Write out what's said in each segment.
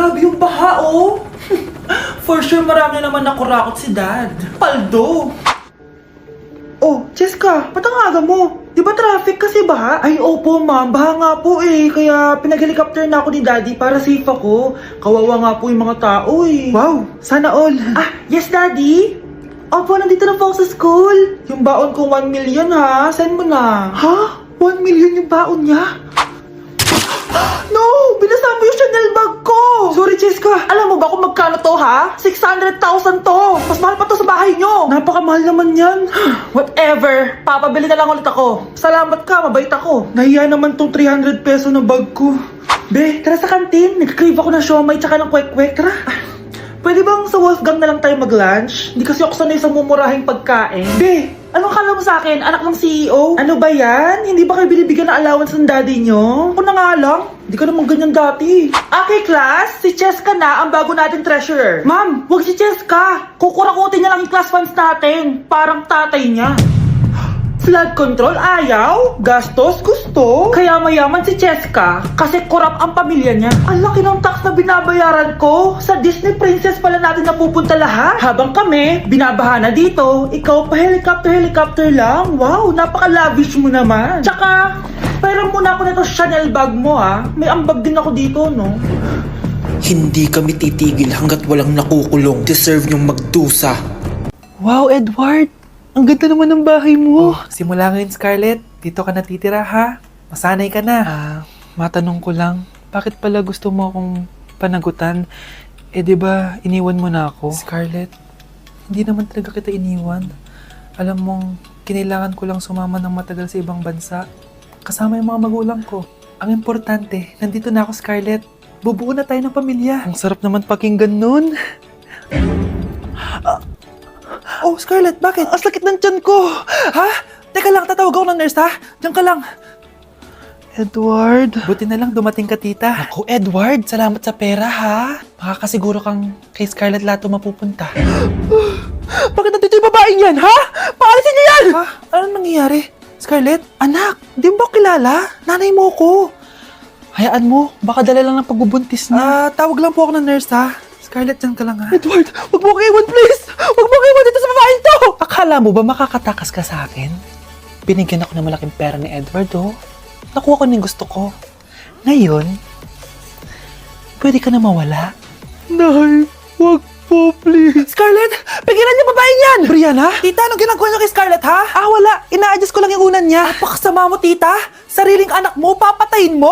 Grabe yung baha, oh. For sure, marami naman nakurakot si Dad. Paldo. Oh, Cheska, ba't ang aga mo? Di ba traffic kasi baha? Ay, opo ma'am, baha nga po eh. Kaya pinag-helicopter na ako ni Daddy para safe ako. Kawawa nga po yung mga tao eh. Wow, sana all. Ah, yes Daddy? Opo, nandito na po ako sa school. Yung baon ko 1 million ha, send mo na. Ha? 1 million yung baon niya? No! Binasa mo yung Chanel bag ko! Sorry, Cheska. Alam mo ba kung magkano to, ha? 600,000 to! Mas mahal pa to sa bahay nyo! Napakamahal naman yan. Whatever. Papabili na lang ulit ako. Salamat ka, mabait ako. Nahiya naman tong 300 peso na bag ko. Be, tara sa kantin. Nag-crave ako ng siomay tsaka ng kwek-kwek. Tara. Pwede bang sa Wolfgang na lang tayo mag-lunch? Hindi kasi ako sanay sa mumurahing pagkain. Be, anong kala mo sa akin? Anak ng CEO? Ano ba yan? Hindi ba kayo binibigyan ng allowance ng daddy nyo? Ako na nga lang. Hindi ka naman ganyan dati. Okay, class. Si Cheska na ang bago nating treasurer. Ma'am, wag si Cheska. Kukurakutin niya lang yung class funds natin. Parang tatay niya. Flood control, ayaw. Gastos, gusto. Kaya mayaman si Cheska kasi korap ang pamilya niya. Ang laki ng tax na binabayaran ko. Sa Disney Princess pala natin napupunta lahat. Habang kami, binabaha na dito. Ikaw pa helicopter lang. Wow, napaka-lavish mo naman. Tsaka, pera muna ako nito Chanel bag mo ha. May ambag din ako dito, no? Hindi kami titigil hanggat walang nakukulong. Deserve niyong magdusa. Wow, Edward! Ang ganda naman ng bahay mo. Simula ngayon, Scarlett. Dito ka natitira, ha? Masanay ka na. Matanong ko lang, bakit pala gusto mo akong panagutan? Eh, di ba iniwan mo na ako? Scarlett, hindi naman talaga kita iniwan. Alam mong, kinailangan ko lang sumama ng matagal sa ibang bansa. Kasama yung mga magulang ko. Ang importante, nandito na ako, Scarlett. Bubuo na tayo ng pamilya. Ang sarap naman pakinggan nun. Oh, Scarlett, bakit? Ang sakit ng tiyan ko! Ha? Teka lang, tatawag ako ng nurse, ha? Diyan ka lang. Edward. Buti na lang dumating ka, tita. Ako, Edward, salamat sa pera, ha? Makakasiguro kang kay Scarlett Lato mapupunta. Bakit nandito yung babaeng yan, ha? Paalisin niyo yan! Ha? Anong nangyayari? Scarlett? Anak, di mo ba kilala? Nanay mo ko. Hayaan mo, baka dala lang ng pagbubuntis niya. Tawag lang po ako ng nurse, ha? Scarlett, dyan ka lang, ha? Edward, wag mo kang iwan, please! Wag mo kang iwan dito sa babaeng to! Akala mo ba makakatakas ka sa akin? Binigyan ako ng malaking pera ni Edward, oh. Nakuha ko na yung gusto ko. Ngayon, pwede ka na mawala. Nay, wag po, please. Scarlett, pigilan niyo babaeng yan! Brianna? Tita, anong ginagawa niyo kay Scarlett, ha? Wala. Ina-adjust ko lang yung unan niya. Napakasama mo, tita! Sariling anak mo, papatayin mo!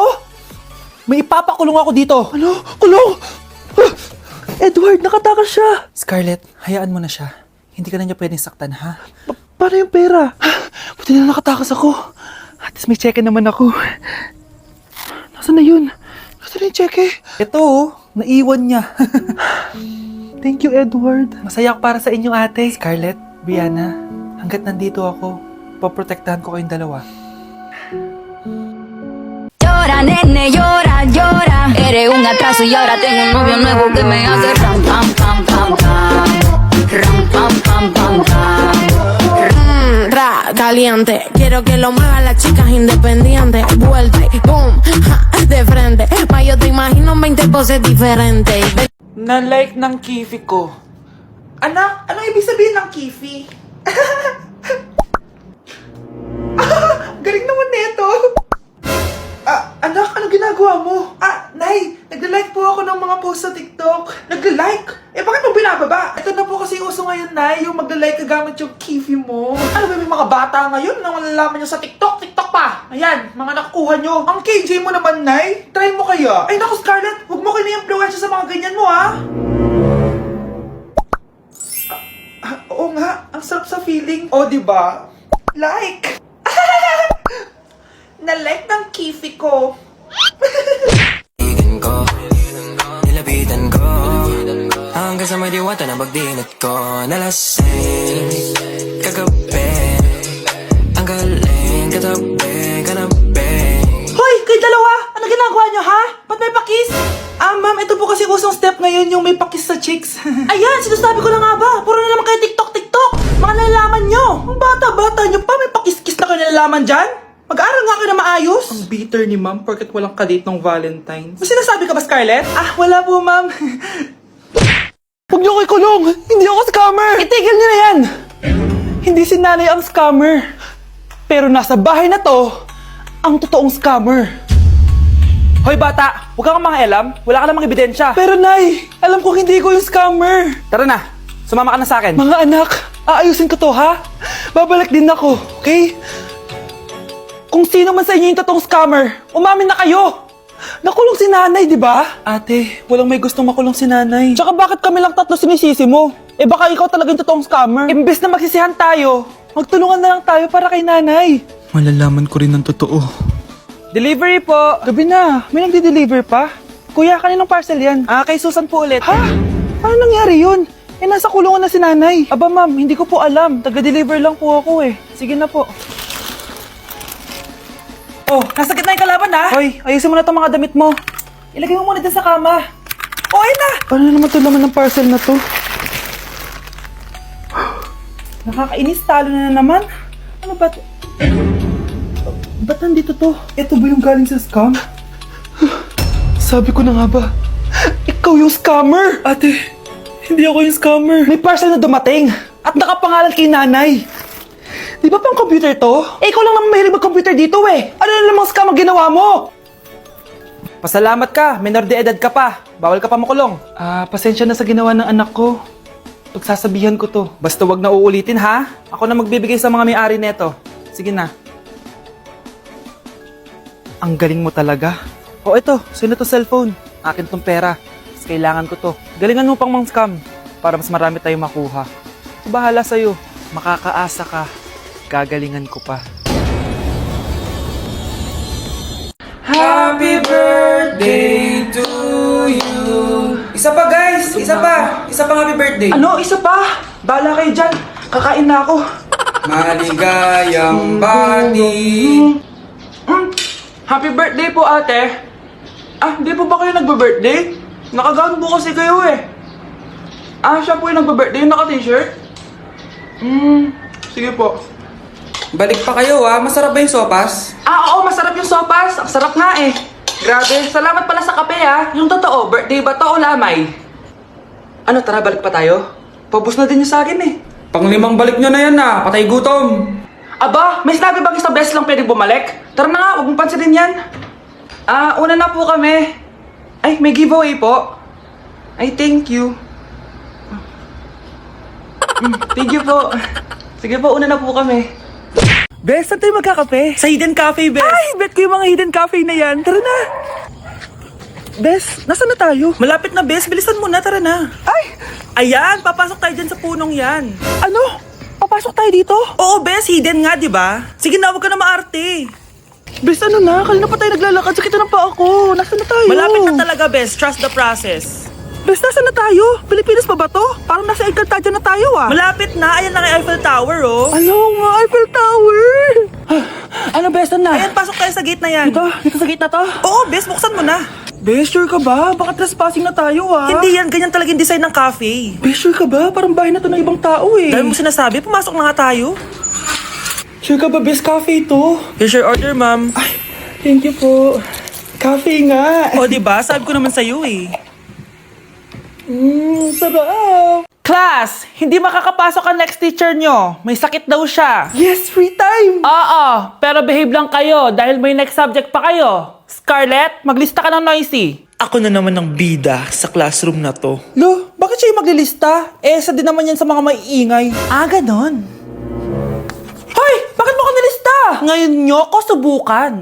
May ipapakulong ako dito! Ano? Kulong! Edward, nakatakas siya! Scarlett, hayaan mo na siya. Hindi ka na niya pwedeng saktan, ha? Paano yung pera? Buti na nakatakas ako. At least may cheque naman ako. Nasaan na yun? Nasaan na yung cheque? Ito, oh, naiwan niya. Thank you, Edward. Masaya ako para sa inyo, ate. Scarlett, Brianna, hanggat nandito ako, poprotektahan ko kayong dalawa. Llora, nene, llora, llora. Eres un atraso y ahora tengo un novio nuevo que me hace ram, pam, pam, pam, pam. Ram, pam, pam, pam, pam. Caliente, quiero que lo muevan las chicas independientes. Vuelta y boom, ja, de frente. Ma yo te imagino 20 poses diferentes. Na-like ng kifi ko. Anak, anong ibig sabihin ng kifi? Galing naman nito. Anak, ano ginagawa mo? Nay, nagla-like po ako ng mga post sa TikTok. Nagla-like? Bakit mo binababa? Ito na po kasi uso ngayon, Nay, yung magla-like ka gamit yung kifi mo. Ano ba, may mga bata ngayon na malalaman nyo sa TikTok? TikTok pa! Ayan, mga nakukuha nyo. Ang KJ mo naman, Nay. Try mo kaya. Ay, naku, Scarlett, huwag mo kayo na-influensya sa mga ganyan mo, ha? Oo nga, ang sarap sa feeling. O, diba? Like! Na-like ng kifi ko. Nilapitan ko hanggang sa may diwata na pagdinat ko. Nalasing kagabi, ang galing katabi. Hoy, kayo dalawa! Ano ginagawa nyo, ha? Ba't may pakis? Ma'am, ito po kasi usong step ngayon yung may pakis sa chicks. Ayan, sinasabi ko na nga ba? Puro na naman kayo TikTok! Mga nalalaman nyo! Ang bata-bata nyo pa, may pakis-kis na kayo nalalaman dyan? Mag-aral nga kayo na maayos. Ang bitter ni ma'am porket walang kadate ng Valentine's. May sinasabi ka ba, Scarlett? Ah, wala po, ma'am. Huwag niyo ko ikulong! Hindi ako scammer! Itigil niyo na yan! Hindi si nanay ang scammer. Pero nasa bahay na to, ang totoong scammer. Hoy bata, huwag kang mangialam. Wala ka namang ebidensya. Pero nay, alam ko hindi ko yung scammer. Tara na, sumama ka na sa akin. Mga anak, aayusin ko to ha? Babalik din ako, okay? Kung sino man sa inyo yung totoong scammer, umamin na kayo! Nakulong si nanay, di ba? Ate, walang may gustong makulong si nanay. Tsaka bakit kami lang tatlo sinisisi mo? Eh baka ikaw talaga yung totoong scammer. Imbes na magsisihan tayo, Magtulungan na lang tayo para kay nanay. Malalaman ko rin ang totoo. delivery po. Gabi na, may nagde-deliver pa? Kuya, kaninong parcel yan? Ah, kay Susan po ulit. Ha? Paano nangyari yun? Eh, nasa kulungan na si nanay. Aba ma'am, hindi ko po alam. Taga-deliver lang po ako eh. Sige na po. Oh, nasa gitna yung kalaban ha. Hoy, ayusin mo na itong mga damit mo. Ilagay mo muna dyan sa kama. Oh, ayun na. Paano naman ito laman ng parcel na to? Nakakainis, talo na naman. Ano ba? Ba't nandito to? Ito ba yung galing sa scam? Sabi ko na nga ba, ikaw yung scammer! Ate, hindi ako yung scammer. May parcel na dumating at nakapangalan kay nanay. Di ba pang computer to? Eh, ikaw lang naman mahilig mag-computer dito eh. Ano na namang scam ang ginawa mo? Pasalamat ka, menor de edad ka pa. Bawal ka pa makulong. Pasensya na sa ginawa ng anak ko. Pagsasabihan ko to. Basta wag na uulitin ha. Ako na magbibigay sa mga may-ari neto. Sige na. Ang galing mo talaga. Oh, ito. Sino to cellphone? Akin tong pera. Mas kailangan ko to. Galingan mo pang mang scam para mas marami tayong makuha. Bahala sa'yo. Makakaasa ka. Gagalingan ko pa. Happy birthday to you. Isa pa guys, isa pa. Isa pang happy birthday. Ano? Isa pa? Bahala kayo dyan. Kakain na ako. Maligayang bati. Happy birthday po, ate. Hindi po ba kayo nagbe-birthday? Nakagown po kasi kayo eh. Siya po yung nagbe-birthday, yung naka-t-shirt? Sige po. Balik pa kayo ha. Masarap ba yung sopas? Oo, masarap yung sopas. Ang sarap nga eh. Grabe, salamat pala sa kape ha. Yung totoo, birthday ba to o lamay? Ano, tara, balik pa tayo? Pabus na din yung sa akin eh. Panglimang balik nyo na yan na. Patay gutom. Aba, may sinabi bang isa best lang pwede bumalik? Tara na nga, huwag mong pansinin yan. Una na po kami. Ay, may giveaway po. Ay, thank you. Thank you po. Sige po, una na po kami. Bes, saan tayo magkakape? Sa Hidden Cafe, Bes. Ay, bet ko yung mga hidden cafe na yan. Tara na. Bes, nasaan na tayo? Malapit na, Bes. Bilisan mo na, tara na. Ay, Ayan, papasok tayo dyan sa punong yan. ano? Papasok tayo dito? Oo, Bes, hidden nga, di ba? Sige na, huwag ka na maarte. Bes, ano na? Kanina pa tayo naglalakad. Sakit na pa ako. Nasaan na tayo? Malapit na talaga, Bes. Trust the process. Bes, nasaan na tayo? Pilipinas pa ba to? Parang nasa Encantadia na tayo ah. Malapit na. Ayan na ang Eiffel Tower, oh. Ano nga, Eiffel Tower? Ano, Bes, saan na? Ayan, pasok tayo sa gate na yan. Dito sa gate na to? Oo, Bes, buksan mo na. Bes, sure ka ba? Baka trespassing na tayo ah. Hindi yan, ganyan talaga yung design ng cafe. Bes, sure ka ba? Parang bahay na to ng ibang tao eh. Dahil mo sinasabi, pumasok na nga tayo. Sure ka ba, Bes? Cafe to? Here's your order, ma'am. Thank you po. Cafe nga. O, di ba? Sabi ko naman sa'yo eh. Sarap. Class, hindi makakapasok ang next teacher nyo. May sakit daw siya. Yes, free time. Oo, pero behave lang kayo dahil may next subject pa kayo. Scarlett, maglista ka ng noisy. Ako na naman ang bida sa classroom na to. Lo, bakit siya yung maglilista? Eh, isa din naman yan sa mga maiingay. Ganon. Hoy, bakit mo ko nilista? Ngayon nyo ko subukan.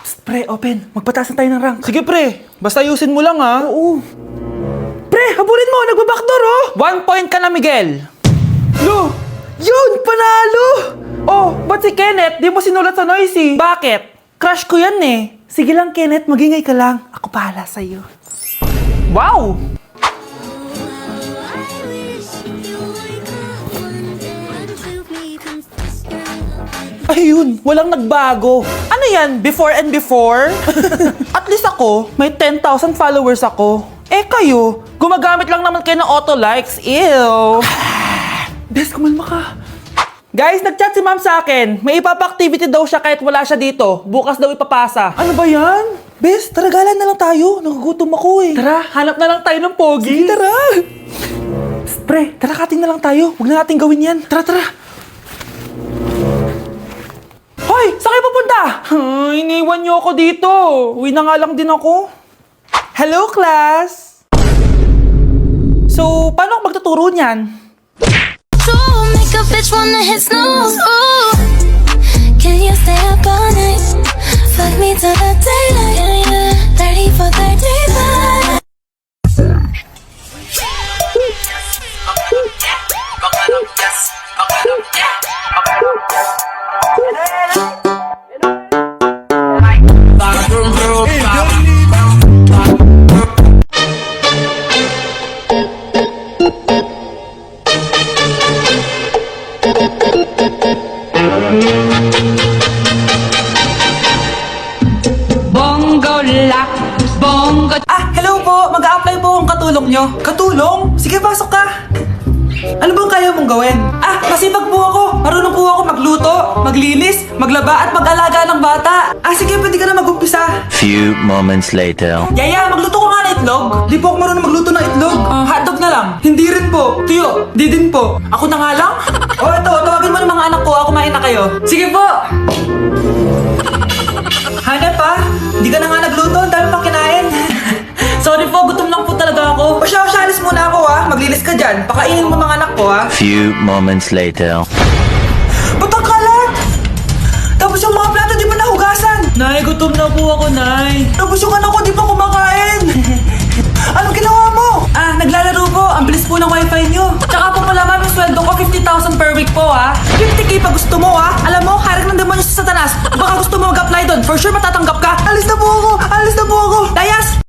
Psst, pre, open. Magpataas na tayo ng rank. Sige, pre. Basta ayusin mo lang, ha? Oo. Pre, habulin mo. Nagbabackdoor, oh. 1 point ka na, Miguel. Lo, yun, panalo. Oh, ba't si Kenneth di mo sinulat sa noisy? Bakit? Crush ko yan, eh. Sige lang, Kenneth. Magingay ka lang. Ako pahala sa'yo. Wow! Ayun, walang nagbago. Ano yan? Before and before? At least ako, may 10,000 followers ako. Eh kayo, gumagamit lang naman kayo ng auto likes. Ew! Bes, kumalma ka. Guys, nag-chat si ma'am sa akin. May ipapa-activity daw siya kahit wala siya dito. Bukas daw ipapasa. Ano ba yan? Bes, tara galan na lang tayo. Nagugutom ako eh. Tara, hanap na lang tayo ng pogi. Sige, tara. Pre, tara kating na lang tayo. Huwag na natin gawin yan. Tara, tara. Hoy, saan kayo pupunta? Iniwan niyo ako dito. Uwi na nga lang din ako. Hello, class. So, paano ako magtuturo niyan? To make a bitch wanna hit snooze. Ooh, can you stay up all night? Fuck me till the daylight. 30 for 35. Bongo la, bongo. Ah, hello po. Mag-a-apply po akong katulong nyo. Katulong? Sige, pasok ka. Ano bang kaya mong gawin? Ah, masipag po ako. Marunong po ako magluto, maglinis, maglaba at mag-alaga ng bata. Ah, sige, pwede ka na mag-umpisa. Few moments later. Yaya, magluto ko nga ng itlog. Di po ako marunong magluto ng itlog. Hotdog na lang. Hindi rin po. Tuyo, di din po. Ako na nga lang? Oh, ito, tawagin mo ng mga anak ko. Ako kumain na kayo. Sige po. Hanap pa? Di ka na nga nagluto. Ang dami pang kinain. Sorry po, gutom lang po talaga ako. O siya, alis muna ako ha. Maglinis ka dyan. Pakainin mo mga anak ko ha. Few moments later. Ba't ang kalat? Tapos yung mga plato di pa nahugasan. Nay, gutom na po ako, Nay. Tapos yung anak ko di pa kumakain. Anong ginawa mo? Ah, naglalaro po. Ang bilis po ng wifi nyo. Tsaka po pala ma'am, yung sweldo ko 50,000 per week po ha. 50k pa gusto mo ha. Alam mo, harik ng demonyo sa satanas. Baka gusto mo mag-apply doon. For sure matatanggap ka. Alis na po ako.